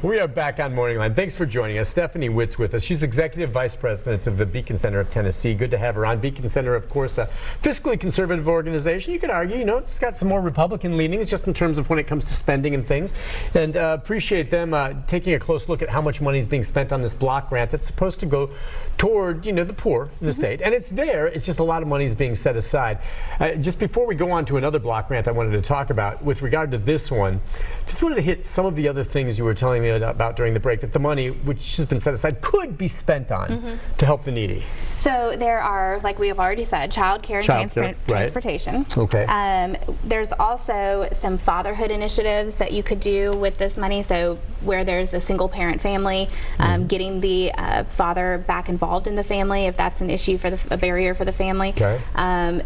We are back on Morning Line. Thanks for joining us. Stephanie Witt's with us. She's Executive Vice President of the Beacon Center of Tennessee. Good to have her on. Beacon Center, of course, a fiscally conservative organization. You could argue, it's got some more Republican leanings just in terms of when it comes to spending and things. And appreciate them taking a close look at how much money is being spent on this block grant that's supposed to go toward, the poor in the state. And it's there. It's just a lot of money is being set aside. Just before we go on to another block grant I wanted to talk about, with regard to this one, just wanted to hit some of the other things you were telling me about during the break, that the money which has been set aside could be spent on to help the needy. So there are, like we have already said, child care and transportation. Okay. There's also some fatherhood initiatives that you could do with this money. So where there's a single parent family, getting the father back involved in the family if that's an issue for a barrier for the family. Okay.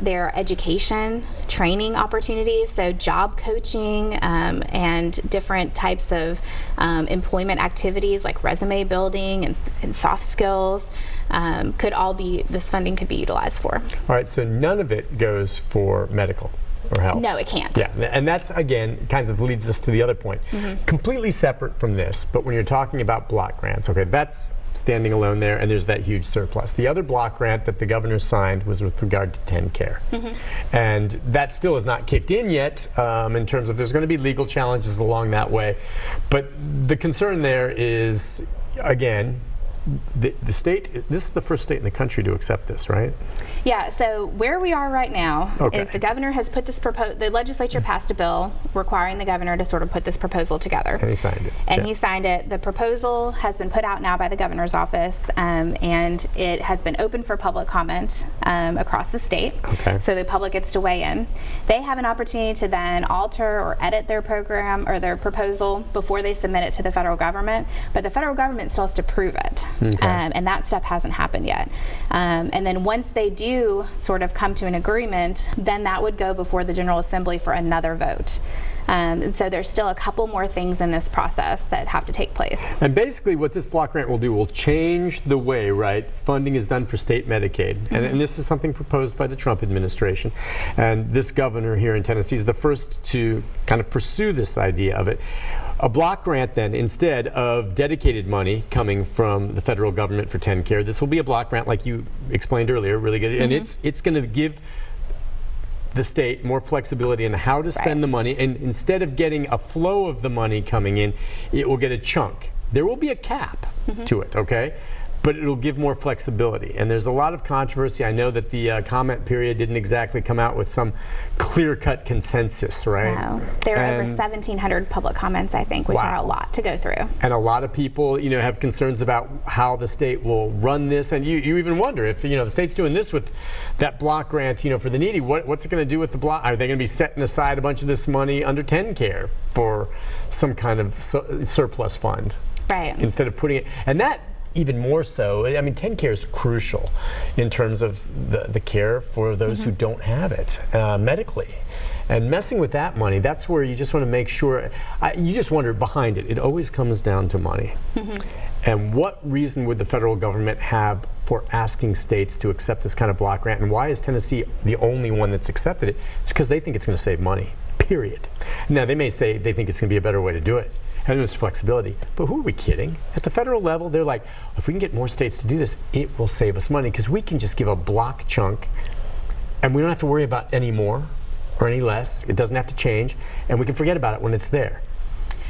There are education, training opportunities, so job coaching and different types of employment activities like resume building and soft skills. This funding could be utilized for. All right, so none of it goes for medical or health. No, it can't. Yeah, and that's, again, kind of leads us to the other point. Completely separate from this, but when you're talking about block grants, okay, that's standing alone there, and there's that huge surplus. The other block grant that the governor signed was with regard to TennCare. And that still is not kicked in yet in terms of there's going to be legal challenges along that way. But the concern there is, again, the state, this is the first state in the country to accept this, right? Yeah, so where we are right now is the governor has put this the legislature passed a bill requiring the governor to sort of put this proposal together. And he signed it. And he signed it. The proposal has been put out now by the governor's office, and it has been open for public comment across the state. Okay. So the public gets to weigh in. They have an opportunity to then alter or edit their program or their proposal before they submit it to the federal government, but the federal government still has to prove it. And that step hasn't happened yet. And then once they do sort of come to an agreement, then that would go before the General Assembly for another vote. And so there's still a couple more things in this process that have to take place. And basically what this block grant will do will change the way, funding is done for state Medicaid. And this is something proposed by the Trump administration. And this governor here in Tennessee is the first to kind of pursue this idea of it. A block grant then, instead of dedicated money coming from the federal government for TennCare, this will be a block grant like you explained earlier, really good. And it's going to give the state more flexibility in how to spend the money, and instead of getting a flow of the money coming in, it will get a chunk. There will be a cap to it, okay? But it'll give more flexibility. And there's a lot of controversy. I know that the comment period didn't exactly come out with some clear-cut consensus, right? No. There are over 1,700 public comments, I think, which are a lot to go through. And a lot of people, have concerns about how the state will run this. And you even wonder if, the state's doing this with that block grant, for the needy, what's it going to do with the block? Are they going to be setting aside a bunch of this money under TennCare for some kind of surplus fund? Right. Instead of putting it, and that, even more so, I mean, TennCare is crucial in terms of the care for those who don't have it medically. And messing with that money, that's where you just want to make sure, you just wonder behind it. It always comes down to money. And what reason would the federal government have for asking states to accept this kind of block grant? And why is Tennessee the only one that's accepted it? It's because they think it's going to save money, period. Now, they may say they think it's going to be a better way to do it. And there's flexibility. But who are we kidding? At the federal level, they're like, if we can get more states to do this, it will save us money because we can just give a block chunk and we don't have to worry about any more or any less. It doesn't have to change, and we can forget about it when it's there.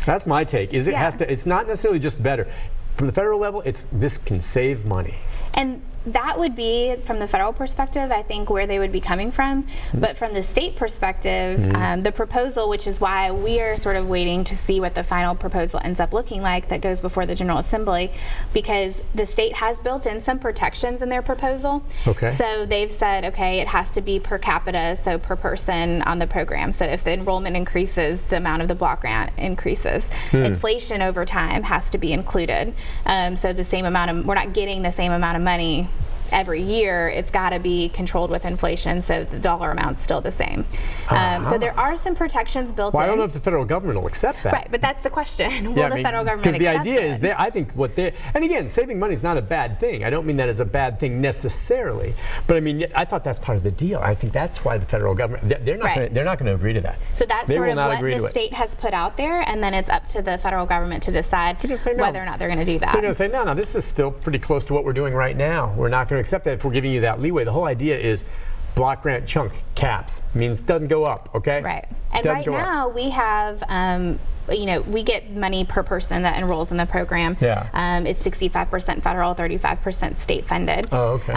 That's my take. It's not necessarily just better. From the federal level, this can save money. And that would be, from the federal perspective, I think where they would be coming from. But from the state perspective, the proposal, which is why we are sort of waiting to see what the final proposal ends up looking like that goes before the General Assembly, because the state has built in some protections in their proposal. Okay. So they've said, okay, it has to be per capita, so per person on the program. So if the enrollment increases, the amount of the block grant increases. Inflation over time has to be included. So the same amount of, we're not getting the same amount of money every year, it's got to be controlled with inflation, so the dollar amount's still the same. So there are some protections built in. I don't know if the federal government will accept that. Right, but that's the question. Will the federal government accept it? Because the idea is, I think and again, saving money is not a bad thing. I don't mean that as a bad thing necessarily, but I mean, I thought that's part of the deal. I think that's why the federal government, they're not going to agree to that. So that's sort of what the state has put out there, and then it's up to the federal government to decide whether or not they're going to do that. They're going to say, no, this is still pretty close to what we're doing right now. We're not going to accept that if we're giving you that leeway. The whole idea is block grant chunk caps means doesn't go up, okay? Right. And right now we have, we get money per person that enrolls in the program. Yeah. It's 65% federal, 35% state funded. Oh, okay.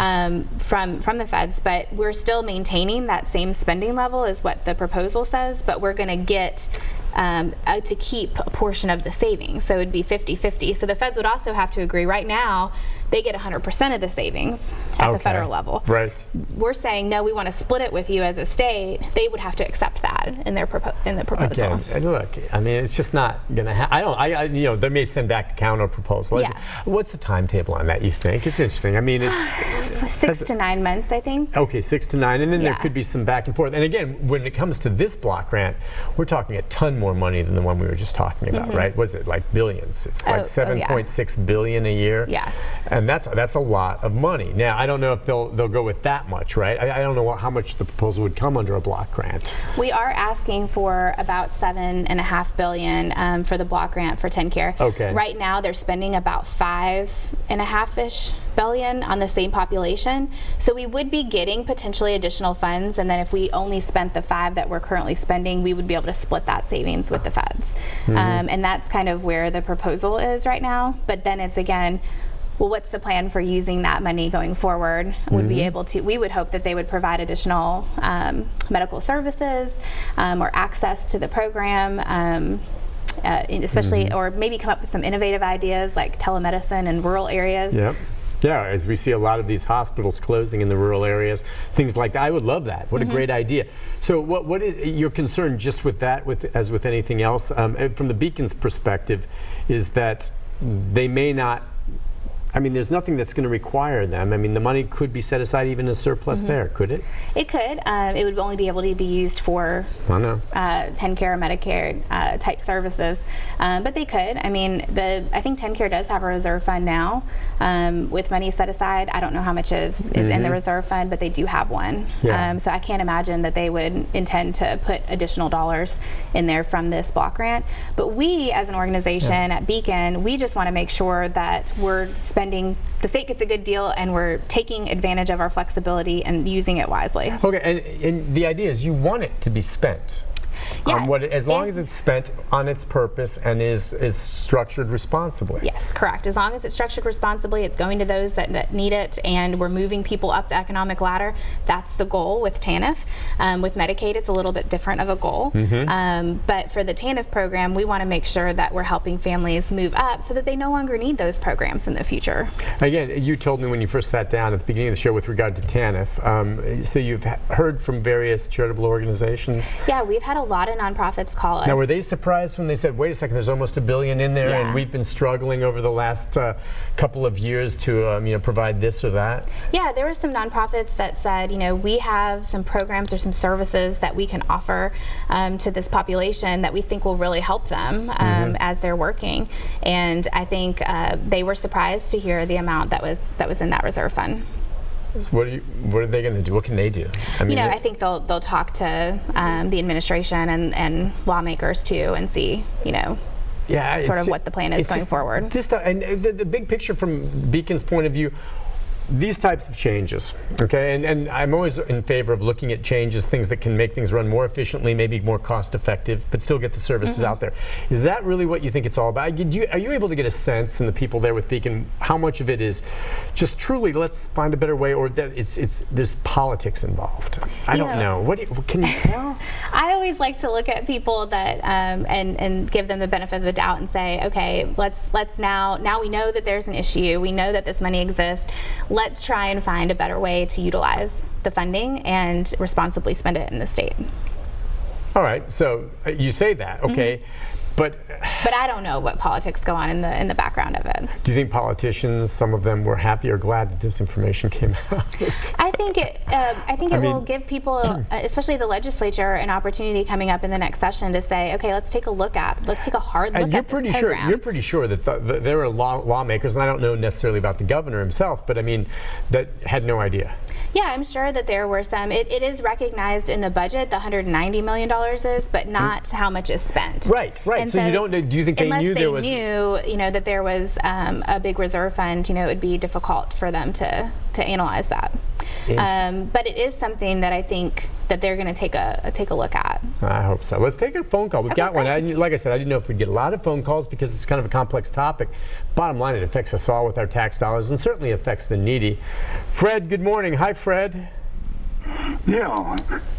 From the feds, but we're still maintaining that same spending level is what the proposal says, but we're going to get to keep a portion of the savings. So it would be 50-50. So the feds would also have to agree. Right now, they get 100% of the savings at the federal level. Right. We're saying, no, we want to split it with you as a state. They would have to accept that in their the proposal. Again, and look, I mean, it's just not going to happen. They may send back a counter proposal. Yeah. What's the timetable on that, you think? It's interesting. I mean, it's 6 to 9 months, I think. Okay, 6 to 9, and then there could be some back and forth. And again, when it comes to this block grant, we're talking a ton more money than the one we were just talking about, right? Was it like billions? It's like 7.6 billion a year. Yeah. And that's a lot of money. Now, I don't know if they'll go with that much, right? I don't know how much the proposal would come under a block grant. We are asking for about $7.5 billion for the block grant for TennCare. Okay. Right now, they're spending about $5.5-ish billion on the same population. So we would be getting potentially additional funds, and then if we only spent the $5 that we're currently spending, we would be able to split that savings with the feds. And that's kind of where the proposal is right now. But then it's again, well, what's the plan for using that money going forward? Would be able to, we would hope that they would provide additional medical services or access to the program, especially, or maybe come up with some innovative ideas like telemedicine in rural areas. Yep. Yeah, as we see a lot of these hospitals closing in the rural areas, things like that. I would love that. What a great idea. So what is your concern just with that, as with anything else, from the Beacon's perspective, is that they may not, I mean, there's nothing that's going to require them. I mean, the money could be set aside even as surplus there, could it? It could. It would only be able to be used for TennCare, Medicare type services, but they could. I mean, I think TennCare does have a reserve fund now with money set aside. I don't know how much is in the reserve fund, but they do have one. Yeah. So I can't imagine that they would intend to put additional dollars in there from this block grant. But we, as an organization at Beacon, we just want to make sure that we're spending, the state gets a good deal and we're taking advantage of our flexibility and using it wisely. Okay, and the idea is you want it to be spent. Yeah, as long as it's spent on its purpose and is structured responsibly. Yes, correct. As long as it's structured responsibly, it's going to those that need it, and we're moving people up the economic ladder. That's the goal with TANF. With Medicaid, it's a little bit different of a goal. But for the TANF program, we want to make sure that we're helping families move up so that they no longer need those programs in the future. Again, you told me when you first sat down at the beginning of the show with regard to TANF, so you've heard from various charitable organizations? Yeah, we've had a lot of nonprofits call us. Now, were they surprised when they said, wait a second, there's almost $1 billion in there, and we've been struggling over the last couple of years to provide this or that? Yeah, there were some nonprofits that said, we have some programs or some services that we can offer to this population that we think will really help them as they're working. And I think they were surprised to hear the amount that was in that reserve fund. So what are they going to do? What can they do? I mean, I think they'll talk to the administration and lawmakers too, and see, sort of what the plan is going forward. This stuff, and the big picture from Beacon's point of view, these types of changes, okay, and I'm always in favor of looking at changes, things that can make things run more efficiently, maybe more cost effective, but still get the services out there. Is that really what you think it's all about? Are you able to get a sense in the people there with Beacon how much of it is just truly let's find a better way, or that there's politics involved? I don't know. Can you tell? I always like to look at people that and give them the benefit of the doubt and say, okay, let's now we know that there's an issue. We know that this money exists. Let's try and find a better way to utilize the funding and responsibly spend it in the state. All right, so you say that, okay, but But I don't know what politics go on in the background of it. Do you think politicians, some of them, were happy or glad that this information came out? I think it will give people, especially the legislature, an opportunity coming up in the next session to say, okay, let's take a hard look at this program. You're pretty sure that there are lawmakers, and I don't know necessarily about the governor himself, but I mean, that had no idea. Yeah, I'm sure that there were some. It is recognized in the budget, the $190 million is, but not how much is spent. Right. And so you don't. Do you think they knew there was? Unless they knew, that there was a big reserve fund, it would be difficult for them to analyze that. But it is something that I think that they're going to take a look at. I hope so. Let's take a phone call. We've got one. Like I said, I didn't know if we'd get a lot of phone calls because it's kind of a complex topic. Bottom line, it affects us all with our tax dollars and certainly affects the needy. Fred, good morning. Hi, Fred. Yeah,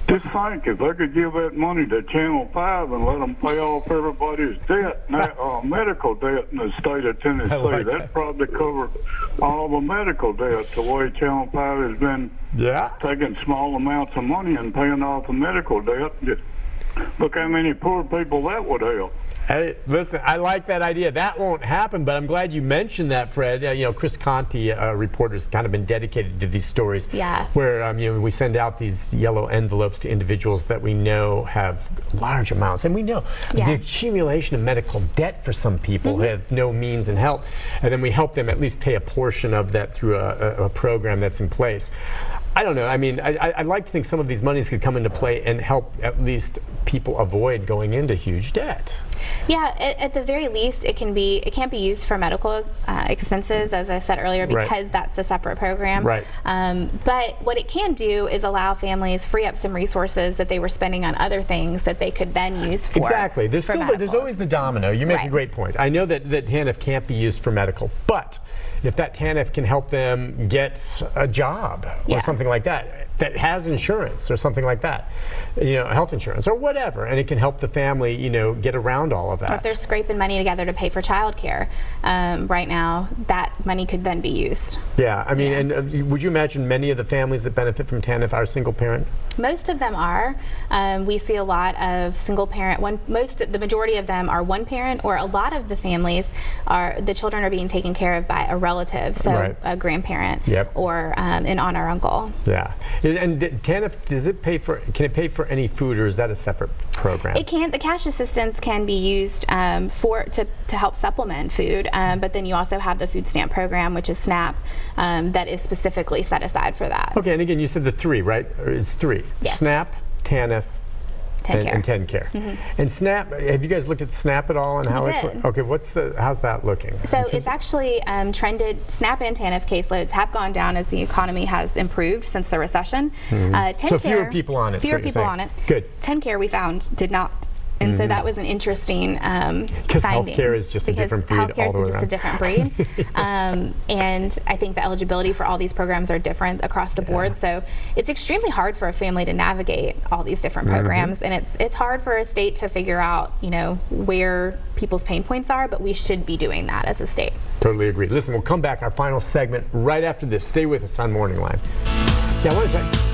just think if they could give that money to Channel 5 and let them pay off everybody's debt, medical debt in the state of Tennessee, that'd probably cover all the medical debt the way Channel 5 has been taking small amounts of money and paying off the medical debt. Just look how many poor people that would help. Hey, listen, I like that idea. That won't happen, but I'm glad you mentioned that, Fred. Chris Conti, reporter's kind of been dedicated to these stories. Yeah. Where we send out these yellow envelopes to individuals that we know have large amounts, and we know the accumulation of medical debt for some people who have no means and help, and then we help them at least pay a portion of that through a program that's in place. I don't know. I mean, I'd like to think some of these monies could come into play and help at least people avoid going into huge debt. Yeah, at the very least, it can't be used for medical expenses, as I said earlier, because that's a separate program. Right. But what it can do is allow families free up some resources that they were spending on other things that they could then use for. Exactly. There's always the domino. You make a great point. I know that TANF can't be used for medical, but if that TANF can help them get a job or something like that has insurance or something like that, health insurance or whatever, and it can help the family, get around all of that. Or if they're scraping money together to pay for childcare, right now, that money could then be used. Yeah, I mean, and would you imagine many of the families that benefit from TANF are single parent? Most of them are. We see a lot of single parent. The majority of them are one parent, or a lot of the families the children are being taken care of by a relative, so a grandparent or an aunt or uncle. Yeah. And TANF, can it pay for any food, or is that a separate program? It can. The cash assistance can be used to help supplement food, but then you also have the food stamp program, which is SNAP, that is specifically set aside for that. Okay, and again, you said the three, right? It's three. Yes. SNAP, TANF, and TennCare. And SNAP, have you guys looked at SNAP at all and how it's okay? How's that looking? So it's actually trended. SNAP and TANF caseloads have gone down as the economy has improved since the recession. So fewer people on it. Fewer people on it. Good. TennCare we found did not. And so that was an interesting because healthcare is just a different breed all the way around. Healthcare is just a different breed. And I think the eligibility for all these programs are different across the board. So it's extremely hard for a family to navigate all these different programs. And it's hard for a state to figure out, where people's pain points are, but we should be doing that as a state. Totally agree. Listen, we'll come back, our final segment, right after this. Stay with us on Morning Line. Yeah, I want to tell you.